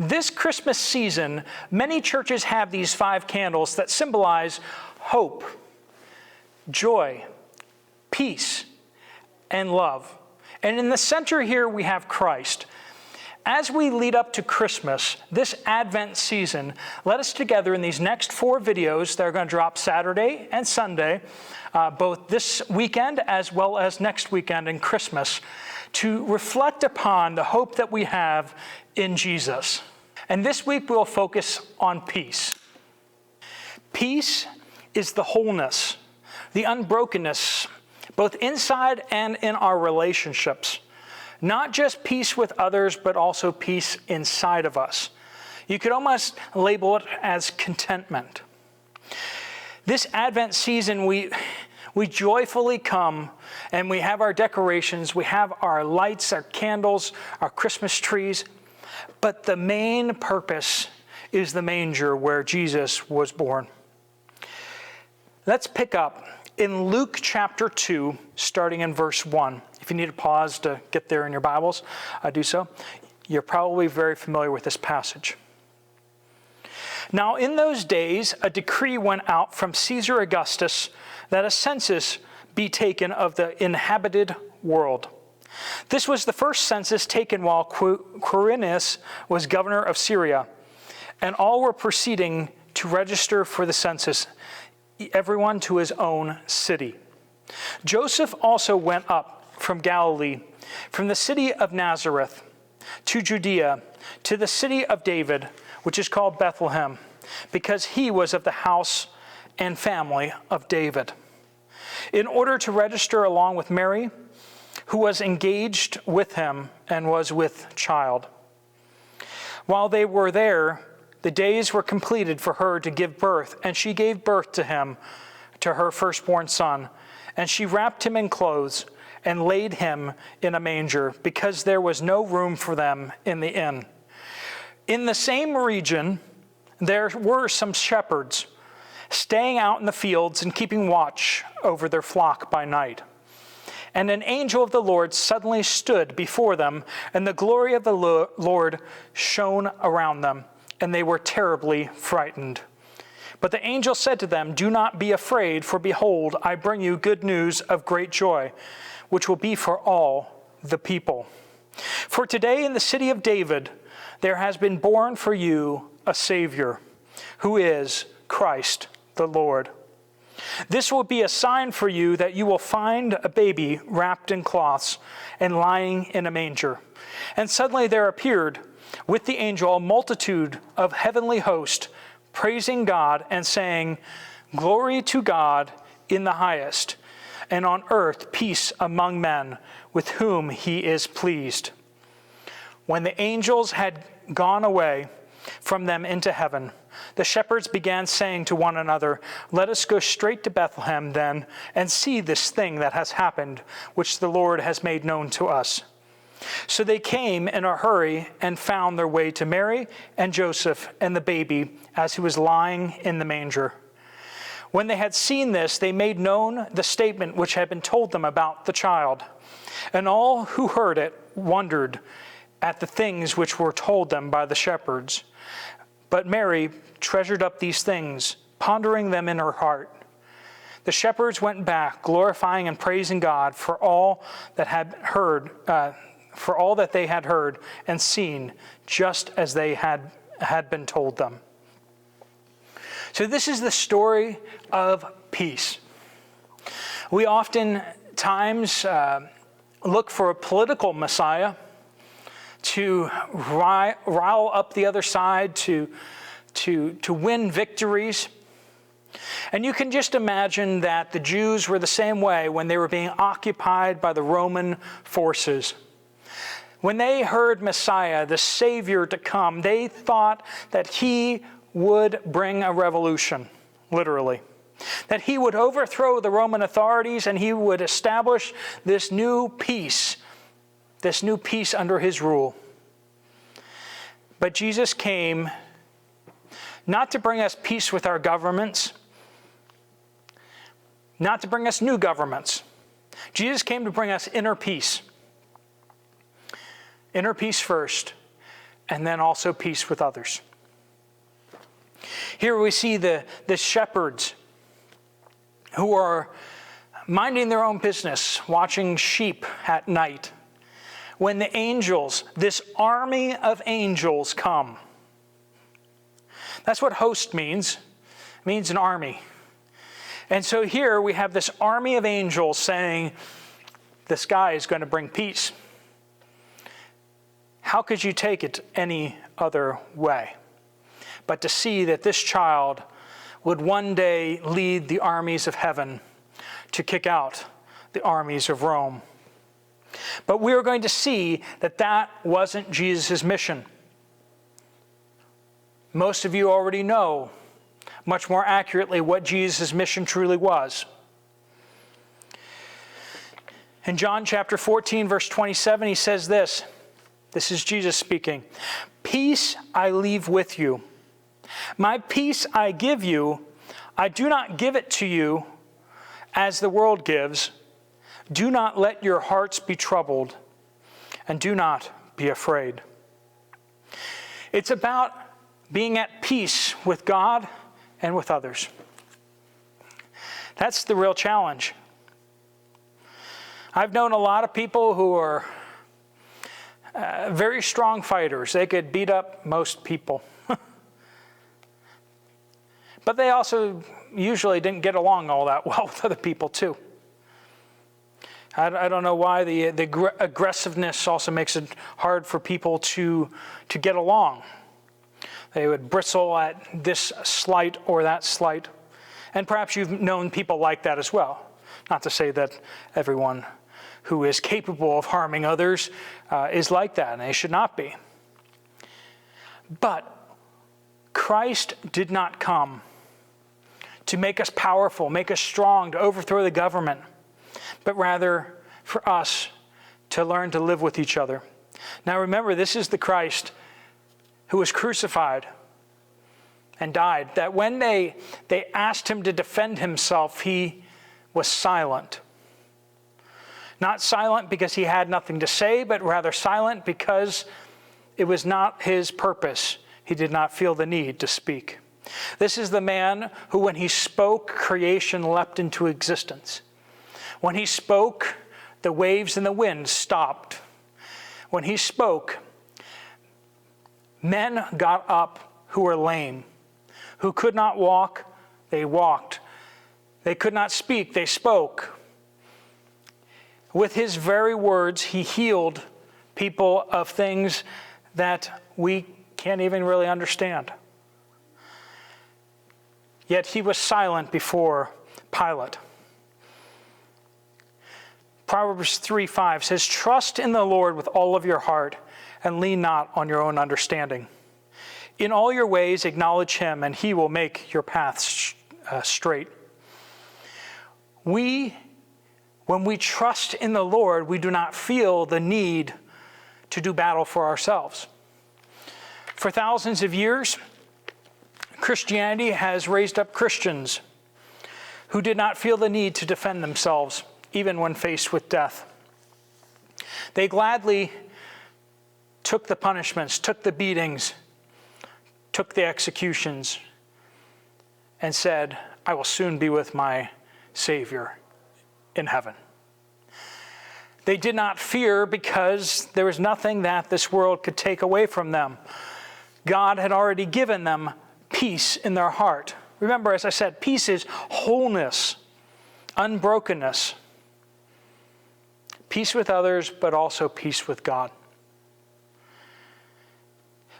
This Christmas season, many churches have these 5 candles that symbolize hope, joy, peace, and love. And in the center here we have Christ. As we lead up to Christmas, this Advent season, let us together in these next 4 videos that are going to drop Saturday and Sunday, both this weekend as well as next weekend and Christmas, to reflect upon the hope that we have in Jesus. And this week we'll focus on peace. Peace is the wholeness, the unbrokenness, both inside and in our relationships. Not just peace with others, but also peace inside of us. You could almost label it as contentment. This Advent season, we joyfully come and we have our decorations, we have our lights, our candles, our Christmas trees. But the main purpose is the manger where Jesus was born. Let's pick up in Luke chapter 2, starting in verse 1. If you need to pause to get there in your Bibles, do so. You're probably very familiar with this passage. Now, in those days, a decree went out from Caesar Augustus that a census be taken of the inhabited world. This was the first census taken while Quirinius was governor of Syria, and all were proceeding to register for the census, everyone to his own city. Joseph also went up from Galilee, from the city of Nazareth to Judea, to the city of David, which is called Bethlehem, because he was of the house and family of David, in order to register along with Mary, who was engaged with him and was with child. While they were there, the days were completed for her to give birth, and she gave birth to him, to her firstborn son. And she wrapped him in clothes and laid him in a manger, because there was no room for them in the inn. In the same region, there were some shepherds staying out in the fields and keeping watch over their flock by night. And an angel of the Lord suddenly stood before them, and the glory of the Lord shone around them, and they were terribly frightened. But the angel said to them, "Do not be afraid, for behold, I bring you good news of great joy, which will be for all the people. For today in the city of David there has been born for you a Savior, who is Christ the Lord. This will be a sign for you that you will find a baby wrapped in cloths and lying in a manger." And suddenly there appeared with the angel a multitude of heavenly hosts, praising God and saying, "Glory to God in the highest, and on earth peace among men with whom he is pleased." When the angels had gone away from them into heaven, the shepherds began saying to one another, "Let us go straight to Bethlehem then, and see this thing that has happened, which the Lord has made known to us." So they came in a hurry and found their way to Mary and Joseph and the baby as he was lying in the manger. When they had seen this, they made known the statement which had been told them about the child. And all who heard it wondered at the things which were told them by the shepherds. But Mary treasured up these things, pondering them in her heart. The shepherds went back, glorifying and praising God for all that they had heard and seen, just as they had been told them. So this is the story of peace. We oftentimes look for a political Messiah to rile up the other side, to win victories. And you can just imagine that the Jews were the same way when they were being occupied by the Roman forces. When they heard Messiah, the Savior to come, they thought that he would bring a revolution, literally. That he would overthrow the Roman authorities and he would establish this new peace under his rule. But Jesus came not to bring us peace with our governments, not to bring us new governments. Jesus came to bring us inner peace. Inner peace first, and then also peace with others. Here we see the shepherds who are minding their own business, watching sheep at night, when the angels, this army of angels, come. That's what host means. It means an army. And so here we have this army of angels saying, the sky is going to bring peace. How could you take it any other way but to see that this child would one day lead the armies of heaven to kick out the armies of Rome? But we are going to see that that wasn't Jesus' mission. Most of you already know much more accurately what Jesus' mission truly was. In John chapter 14, verse 27, he says this. This is Jesus speaking. "Peace I leave with you. My peace I give you. I do not give it to you as the world gives. Do not let your hearts be troubled, and do not be afraid." It's about being at peace with God and with others. That's the real challenge. I've known a lot of people who are very strong fighters. They could beat up most people. But they also usually didn't get along all that well with other people too. I don't know why the aggressiveness also makes it hard for people to get along. They would bristle at this slight or that slight. And perhaps you've known people like that as well. Not to say that everyone who is capable of harming others is like that, and they should not be. But Christ did not come to make us powerful, make us strong, to overthrow the government, but rather for us to learn to live with each other. Now remember, this is the Christ who was crucified and died, that when they asked him to defend himself, he was silent. Not silent because he had nothing to say, but rather silent because it was not his purpose. He did not feel the need to speak. This is the man who, when he spoke, creation leapt into existence. When he spoke, the waves and the wind stopped. When he spoke, men got up who were lame, who could not walk, they walked. They could not speak, they spoke. With his very words, he healed people of things that we can't even really understand. Yet he was silent before Pilate. Proverbs 3:5 says, "Trust in the Lord with all of your heart, and lean not on your own understanding. In all your ways acknowledge him, and he will make your paths straight." When we trust in the Lord, we do not feel the need to do battle for ourselves. For thousands of years, Christianity has raised up Christians who did not feel the need to defend themselves, even when faced with death. They gladly took the punishments, took the beatings, took the executions, and said, "I will soon be with my Savior in heaven." They did not fear because there was nothing that this world could take away from them. God had already given them peace in their heart. Remember, as I said, peace is wholeness, unbrokenness, peace with others, but also peace with God.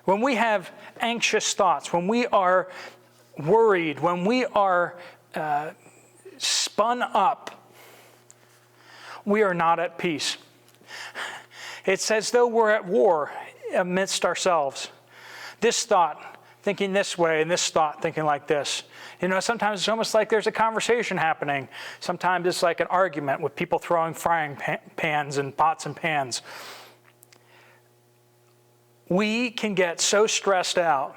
When we have anxious thoughts, when we are worried, when we are spun up, we are not at peace. It's as though we're at war amidst ourselves. This thought thinking this way, and this thought thinking like this. You know, sometimes it's almost like there's a conversation happening. Sometimes it's like an argument with people throwing frying pans and pots and pans. We can get so stressed out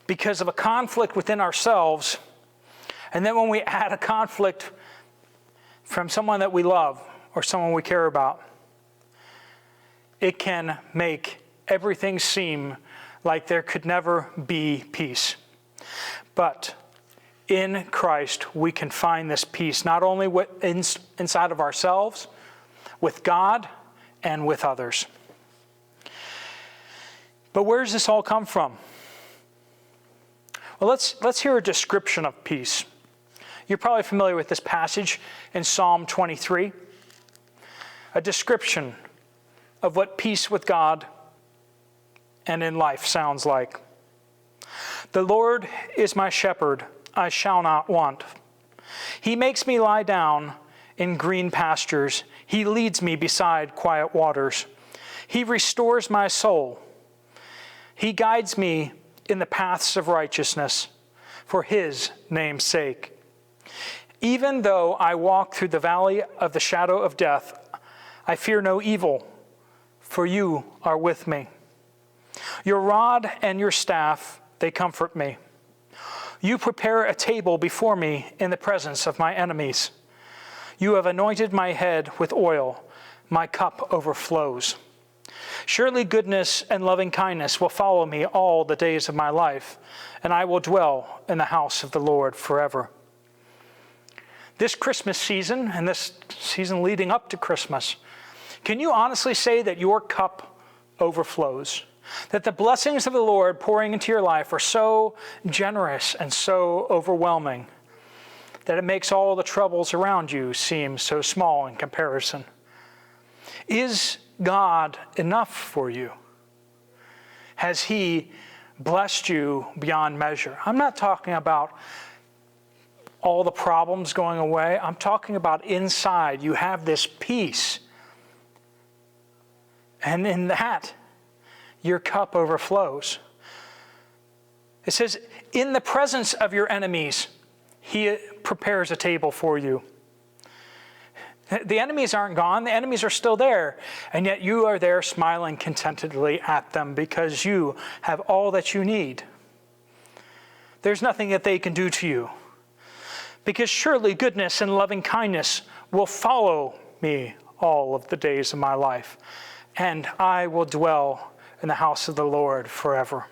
because of a conflict within ourselves, and then when we add a conflict from someone that we love or someone we care about, it can make everything seem like there could never be peace. But in Christ, we can find this peace, not only inside of ourselves, with God, and with others. But where does this all come from? Well, let's hear a description of peace. You're probably familiar with this passage in Psalm 23. A description of what peace with God and in life sounds like. The Lord is my shepherd, I shall not want. He makes me lie down in green pastures. He leads me beside quiet waters. He restores my soul. He guides me in the paths of righteousness for his name's sake. Even though I walk through the valley of the shadow of death, I fear no evil, for you are with me. Your rod and your staff, they comfort me. You prepare a table before me in the presence of my enemies. You have anointed my head with oil. My cup overflows. Surely goodness and loving kindness will follow me all the days of my life, and I will dwell in the house of the Lord forever. This Christmas season, and this season leading up to Christmas, can you honestly say that your cup overflows? That the blessings of the Lord pouring into your life are so generous and so overwhelming that it makes all the troubles around you seem so small in comparison? Is God enough for you? Has he blessed you beyond measure? I'm not talking about all the problems going away. I'm talking about inside. You have this peace. And in that, your cup overflows. It says, in the presence of your enemies, he prepares a table for you. The enemies aren't gone. The enemies are still there. And yet you are there smiling contentedly at them because you have all that you need. There's nothing that they can do to you. Because surely goodness and loving kindness will follow me all of the days of my life. And I will dwell in the house of the Lord forever.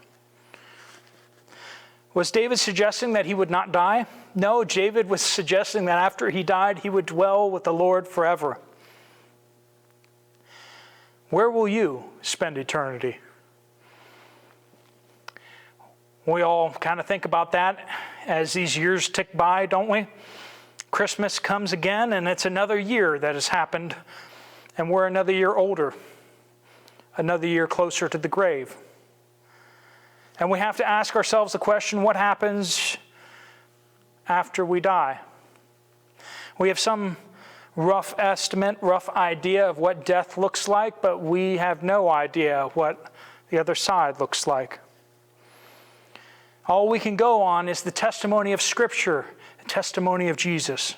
Was David suggesting that he would not die? No, David was suggesting that after he died, he would dwell with the Lord forever. Where will you spend eternity? We all kind of think about that as these years tick by, don't we? Christmas comes again, and it's another year that has happened, and we're another year older, another year closer to the grave. And we have to ask ourselves the question, what happens after we die? We have some rough estimate, rough idea of what death looks like, but we have no idea what the other side looks like. All we can go on is the testimony of Scripture, the testimony of Jesus.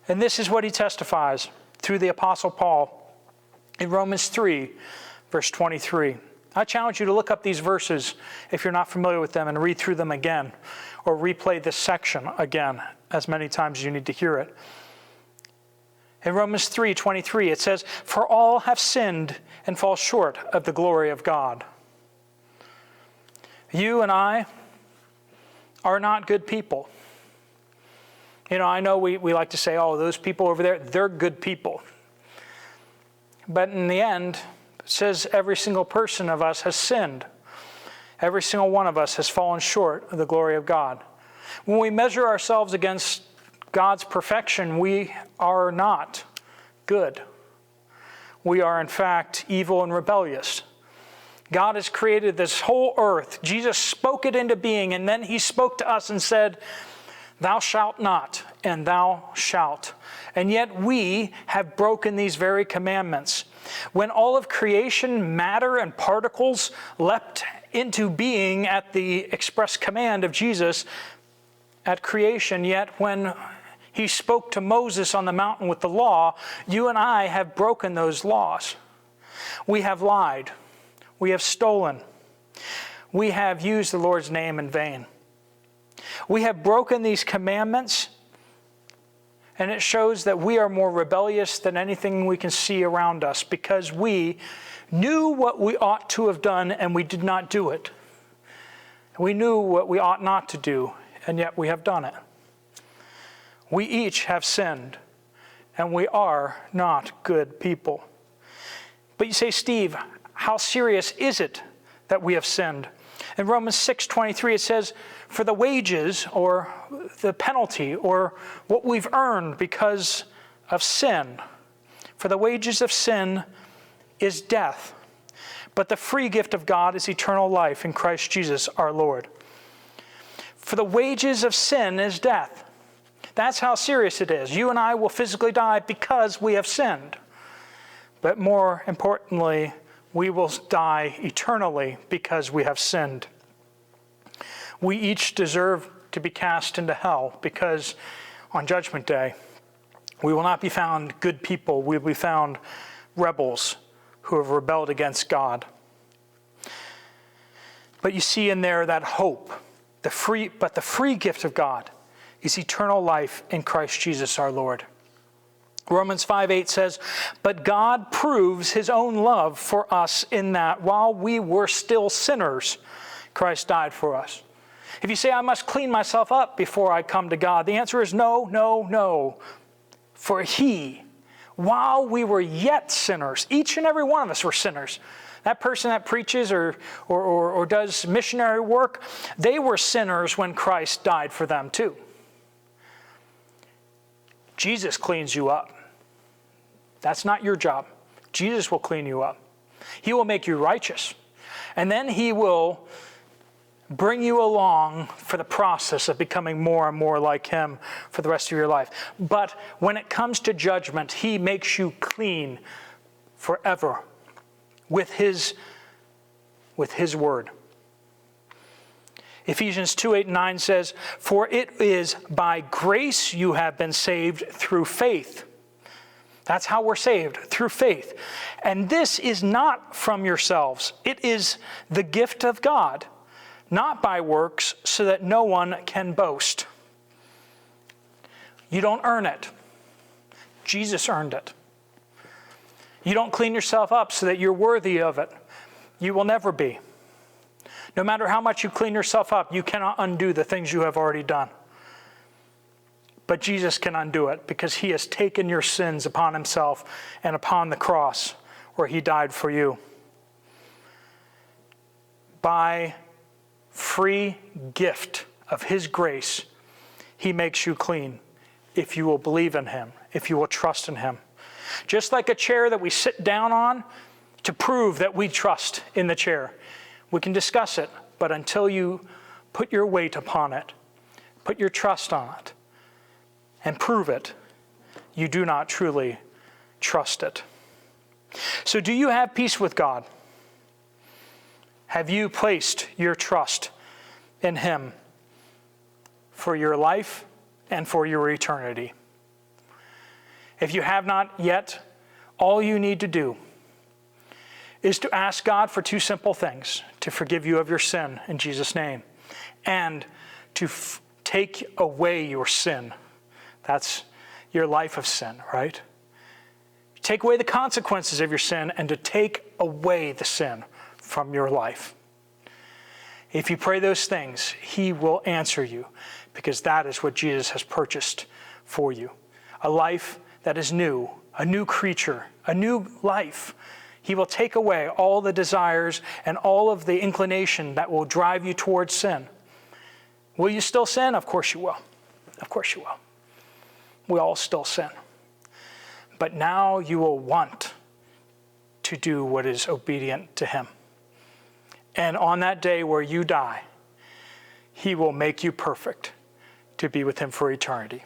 And this is what he testifies through the Apostle Paul in Romans 3, verse 23. I challenge you to look up these verses if you're not familiar with them and read through them again, or replay this section again as many times as you need to hear it. In Romans 3:23, it says, "For all have sinned and fall short of the glory of God." You and I are not good people. You know, I know we like to say, oh, those people over there, they're good people. But in the end, it says every single person of us has sinned. Every single one of us has fallen short of the glory of God. When we measure ourselves against God's perfection, we are not good. We are, in fact, evil and rebellious. God has created this whole earth. Jesus spoke it into being, and then he spoke to us and said, "Thou shalt not, and thou shalt." And yet we have broken these very commandments. When all of creation, matter and particles leapt into being at the express command of Jesus at creation, yet when he spoke to Moses on the mountain with the law, you and I have broken those laws. We have lied. We have stolen. We have used the Lord's name in vain. We have broken these commandments, and it shows that we are more rebellious than anything we can see around us because we knew what we ought to have done, and we did not do it. We knew what we ought not to do, and yet we have done it. We each have sinned, and we are not good people. But you say, Steve, how serious is it that we have sinned? In Romans 6:23, it says, for the wages, or the penalty, or what we've earned because of sin, for the wages of sin is death, but the free gift of God is eternal life in Christ Jesus our Lord. For the wages of sin is death. That's how serious it is. You and I will physically die because we have sinned. But more importantly, we will die eternally because we have sinned. We each deserve to be cast into hell because on Judgment Day, we will not be found good people. We will be found rebels who have rebelled against God. But you see in there that hope, the free gift of God is eternal life in Christ Jesus our Lord. Romans 5:8 says, but God proves his own love for us in that while we were still sinners, Christ died for us. If you say, I must clean myself up before I come to God, the answer is no, no, no. For he, while we were yet sinners, each and every one of us were sinners. That person that preaches or does missionary work, they were sinners when Christ died for them too. Jesus cleans you up. That's not your job. Jesus will clean you up. He will make you righteous. And then he will bring you along for the process of becoming more and more like him for the rest of your life. But when it comes to judgment, he makes you clean forever with his word. Ephesians 2:8-9 says, for it is by grace you have been saved through faith. That's how we're saved, through faith. And this is not from yourselves. It is the gift of God, not by works, so that no one can boast. You don't earn it. Jesus earned it. You don't clean yourself up so that you're worthy of it. You will never be. No matter how much you clean yourself up, you cannot undo the things you have already done. But Jesus can undo it because he has taken your sins upon himself and upon the cross where he died for you. By free gift of his grace, he makes you clean if you will believe in him, if you will trust in him. Just like a chair that we sit down on to prove that we trust in the chair. We can discuss it, but until you put your weight upon it, put your trust on it, and prove it, you do not truly trust it. So do you have peace with God? Have you placed your trust in him for your life and for your eternity? If you have not yet, all you need to do is to ask God for two simple things: to forgive you of your sin in Jesus' name, and to take away your sin. That's your life of sin, right? Take away the consequences of your sin and to take away the sin from your life. If you pray those things, he will answer you, because that is what Jesus has purchased for you. A life that is new, a new creature, a new life. He will take away all the desires and all of the inclination that will drive you towards sin. Will you still sin? Of course you will. Of course you will. We all still sin. But now you will want to do what is obedient to him. And on that day where you die, he will make you perfect to be with him for eternity.